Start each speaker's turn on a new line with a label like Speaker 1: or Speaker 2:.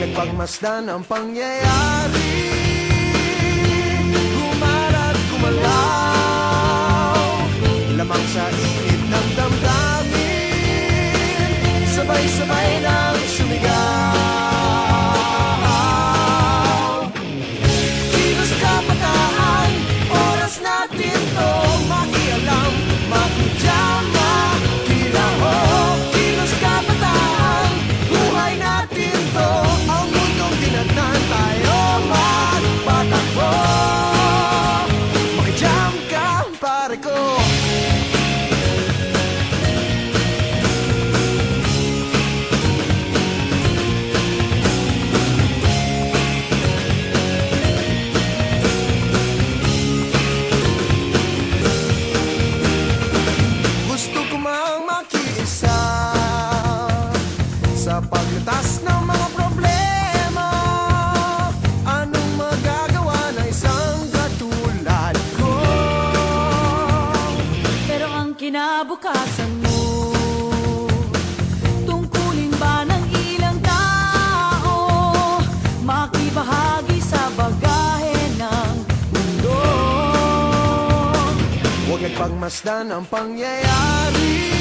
Speaker 1: nagpagmasdan ang pangyayari, gumarat gumalaw, lamang sa init ng damdamin, sabay-sabay nang sumigaw. Kilos kabataan, oras natin to makialam, makijama, kilahok. Kilos kabataan, buhay natin to, ang mundong dinatnan tayo magpatakbo. Makijam ka, pare ko. Gusto ko mang makiisa sa paglutas ng mga problema. Anong magagawa ng isang katulad ko?
Speaker 2: Pero ang kinabukasan mo, tungkulin ba ng ilang tao makibahagi sa bagahe ng mundo?
Speaker 1: Huwag nagpagmasdan ang pangyayari,